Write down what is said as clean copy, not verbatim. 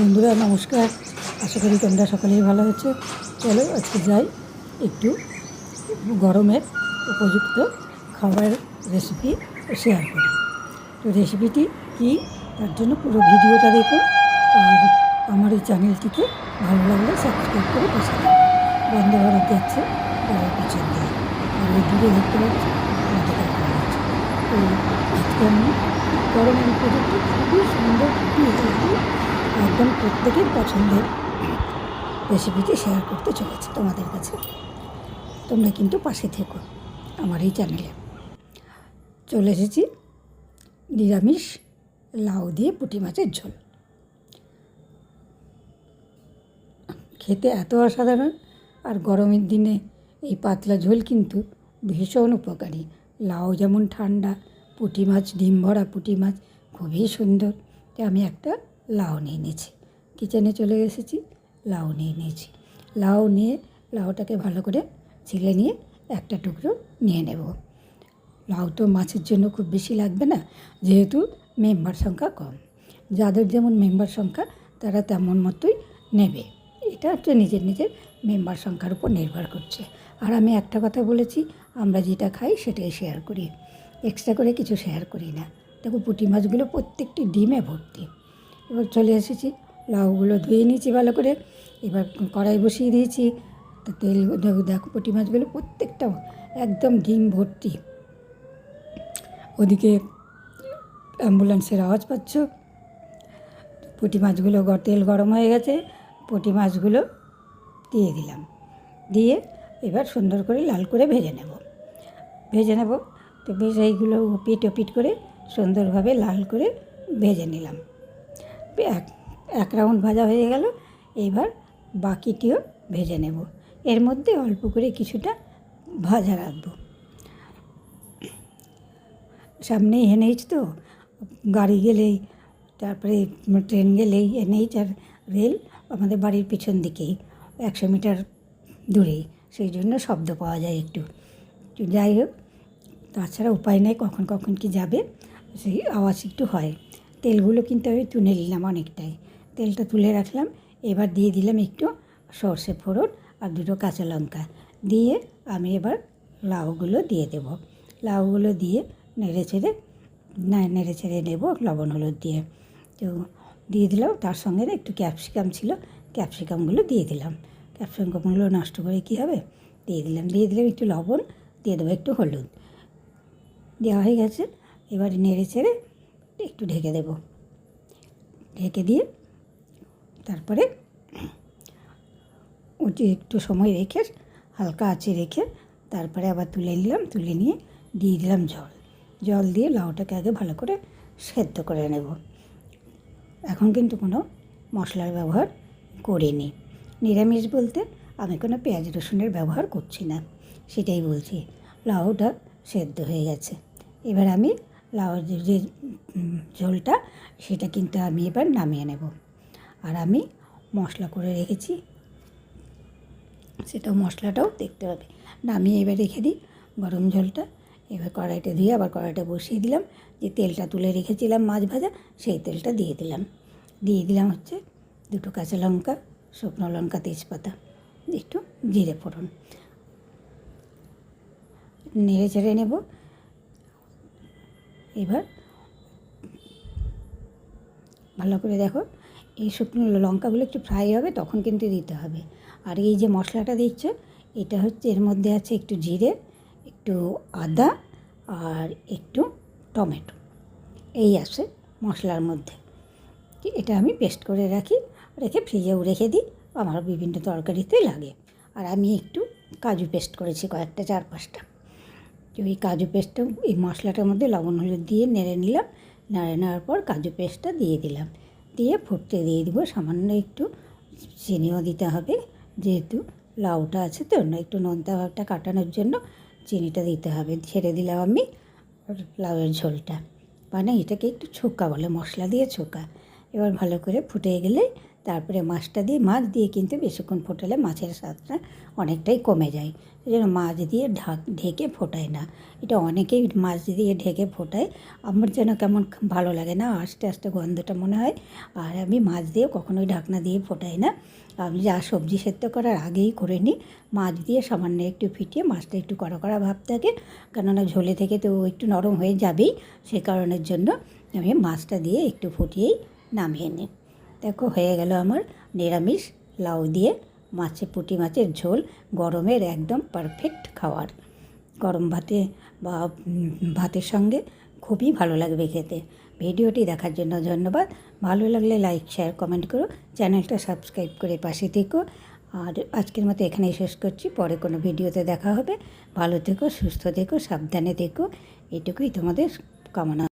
বন্ধুরা নমস্কার, আশা করি তোমরা সকলেই ভালো আছো। চলো আজকে যাই একটু গরমের উপযুক্ত খাবার রেসিপি শেয়ার করি। তো রেসিপিটি কী, তার জন্য পুরো ভিডিওটা দেখো। আর আমার এই চ্যানেলটিকে ভালো লাগলে সাবস্ক্রাইব করে পাশে থাকো। বন্ধ ভারত যাচ্ছে ঘরের পিছন দিয়ে, আর ওই দূরে দেখতে পাচ্ছি আমাদের দেখা যাচ্ছে। তো আজকে আমি গরমের উপযুক্ত খুবই সুন্দর, খুবই হেলদি, একদম প্রত্যেকের পছন্দের রেসিপিটি শেয়ার করতে চলেছি তোমাদের কাছে। তোমরা কিন্তু পাশে থেকো আমার এই চ্যানেলে। চলে এসেছি নিরামিষ লাউ দিয়ে পুঁটি মাছের ঝোল। খেতে এত অসাধারণ, আর গরমের দিনে এই পাতলা ঝোল কিন্তু ভীষণ উপকারী। লাউ যেমন ঠান্ডা, পুঁটি মাছ, ডিম ভরা পুঁটি মাছ খুবই সুন্দর। তো আমি একটা লাউ নিয়ে নিয়েছি, কিচেনে চলে এসেছি, লাউ নিয়ে নিয়েছি। লাউ নিয়ে লাউটাকে ভালো করে ছিলে নিয়ে একটা টুকরো নিয়ে নেব। লাউ তো মাছের জন্য খুব বেশি লাগবে না, যেহেতু মেম্বার সংখ্যা কম। যাদের যেমন মেম্বার সংখ্যা তারা তেমন মতোই নেবে। এটা হচ্ছে নিজের নিজের মেম্বার সংখ্যার উপর নির্ভর করছে। আর আমি একটা কথা বলেছি, আমরা যেটা খাই সেটাই শেয়ার করি, এক্সট্রা করে কিছু শেয়ার করি না। দেখো পুঁটি মাছগুলো প্রত্যেকটি ডিমে ভর্তি। এবার চলে এসেছি, লাউগুলো ধুয়ে নিয়েছি ভালো করে। এবার কড়াই বসিয়ে দিয়েছি, তো তেল দেখো পুঁটি মাছগুলো প্রত্যেকটা একদম ডিম ভর্তি। ওদিকে অ্যাম্বুলেন্সের আওয়াজ পাচ্ছ। পুঁটি মাছগুলো তেল গরম হয়ে গেছে, পুঁটি মাছগুলো দিয়ে দিলাম। দিয়ে এবার সুন্দর করে লাল করে ভেজে নেব। তো বেশ এইগুলো পিট ওপিট করে সুন্দরভাবে লাল করে ভেজে নিলাম। এক রাউন্ড ভাজা হয়ে গেল। এইবার বাকিটিও ভেজে নেব। এর মধ্যে অল্প করে কিছুটা ভাজা রাখবো। সামনেই এনএইচ, তো গাড়ি গেলেই, তারপরে ট্রেন গেলেই এনএইচ আর রেল আমাদের বাড়ির পিছন দিকেই 100 মিটার দূরেই, সেই জন্য শব্দ পাওয়া যায় একটু। যাই হোক, তাছাড়া উপায় নেই, কখন কখন কি যাবে সেই আওয়াজ একটু হয়। তেলগুলো কিন্তু আমি তুলে নিলাম অনেকটাই, তেলটা তুলে রাখলাম। এবার দিয়ে দিলাম একটু সর্ষে ফোড়ন আর 2টো কাঁচা লঙ্কা দিয়ে আমি এবার লাউগুলো দিয়ে দেব। লাউগুলো দিয়ে নেড়ে চেড়ে নেব লবণ হলুদ দিয়ে। তো দিয়ে দিলাম, তার সঙ্গে একটু ক্যাপসিকাম ছিল, ক্যাপসিকামগুলো দিয়ে দিলাম। ক্যাপসিকামগুলো নষ্ট করে কী হবে, দিয়ে দিলাম একটু লবণ, দিয়ে দেবো একটু হলুদ। দেওয়া হয়ে গেছে। এবার নেড়ে চেড়ে একটু ঢেকে দেব। ঢেকে দিয়ে তারপরে ওটি একটু সময় রেখে, হালকা আঁচে রেখে তারপরে আবার তুলে নিলাম। তুলে নিয়ে দিয়ে দিলাম জল দিয়ে লাউটাকে আগে ভালো করে সেদ্ধ করে নেব। এখন কিন্তু কোনো মশলার ব্যবহার করিনি। নিরামিষ বলতে আমি কোনো পেঁয়াজ রসুনের ব্যবহার করছি না, সেটাই বলছি। লাউটা সেদ্ধ হয়ে গেছে। এবার আমি লাউর যে ঝোলটা, সেটা কিন্তু আমি এবার নামিয়ে নেব। আর আমি মশলা করে রেখেছি, মশলাটাও দেখতে হবে। নামিয়ে এবার রেখে দিই গরম ঝোলটা। এবার কড়াইটা দিয়ে আবার কড়াইটা বসিয়ে দিলাম। যে তেলটা তুলে রেখেছিলাম মাছ ভাজা, সেই তেলটা দিয়ে দিলাম হচ্ছে 2টো কাঁচা লঙ্কা, শুকনো লঙ্কা, তেজপাতা, একটু জিরে ফোড়ন। নেড়ে চেড়ে নেব। এবার ভালো করে দেখো, এই শুকনো লঙ্কাগুলো একটু ফ্রাই হবে, তখন কিন্তু দিতে হবে। আর এই যে মশলাটা দিচ্ছ, এটা হচ্ছে, এর মধ্যে আছে একটু জিরে, একটু আদা আর একটু টমেটো, এই আছে মশলার মধ্যে। এটা আমি পেস্ট করে রেখে ফ্রিজেও রেখে দিই, আমার বিভিন্ন তরকারিতে লাগে। আর আমি একটু কাজু পেস্ট করেছি কয়েকটা, 4-5টা। তো এই কাজু পেস্টটা এই মশলাটার মধ্যে লবণ হলুদ দিয়ে নেড়ে নিলাম। নেওয়ার পর কাজু পেস্টটা দিয়ে দিলাম। দিয়ে ফুটতে দিয়ে দিব। সামান্য একটু চিনিও দিতে হবে, যেহেতু লাউটা আছে তো, একটু নোনতা ভাবটা কাটানোর জন্য চিনিটা দিতে হবে। ছেড়ে দিলাম আমি লাউয়ের ঝোলটা, মানে এটাকে একটু ছোকা বলে, মশলা দিয়ে ছোকা। এবার ভালো করে ফুটে গেলে তারপরে মাছটা দিয়ে, মাছ দিয়ে কিন্তু বেশিক্ষণ ফোটালে মাছের স্বাদটা অনেকটাই কমে যায়। সেই জন্য মাছ দিয়ে ঢেকে ফোটায় না। এটা অনেকেই মাছ দিয়ে ঢেকে ফোটায়, আমার যেন কেমন ভালো লাগে না, আস্তে আস্তে গন্ধটা মনে হয়। আর আমি মাছ দিয়ে কখনোই ঢাকনা দিয়ে ফোটাই না। আমি যা সবজি সেদ্ধ করার আগেই করে নিই, মাছ দিয়ে সামান্য একটু ফিটিয়ে, মাছটা একটু কড়া কড়া ভাব থাকে, কেননা ঝোলে থেকে তো একটু নরম হয়ে যাবেই, সে কারণের জন্য আমি মাছটা দিয়ে একটু ফুটিয়েই নামিয়ে নিই। দেখো হয়ে গেল আমার নিরামিষ লাউ দিয়ে পুঁটি মাছের ঝোল, গরমের একদম পারফেক্ট খাবার। গরম ভাতে বা ভাতের সঙ্গে খুবই ভালো লাগবে খেতে। ভিডিওটি দেখার জন্য ধন্যবাদ। ভালো লাগলে লাইক, শেয়ার, কমেন্ট করো, চ্যানেলটা সাবস্ক্রাইব করে পাশে থেকো। আর আজকের মতো এখানেই শেষ করছি, পরে কোনো ভিডিওতে দেখা হবে। ভালো থেকো, সুস্থ থেকো, সাবধানে থেকো, এটুকুই তোমাদের কামনা।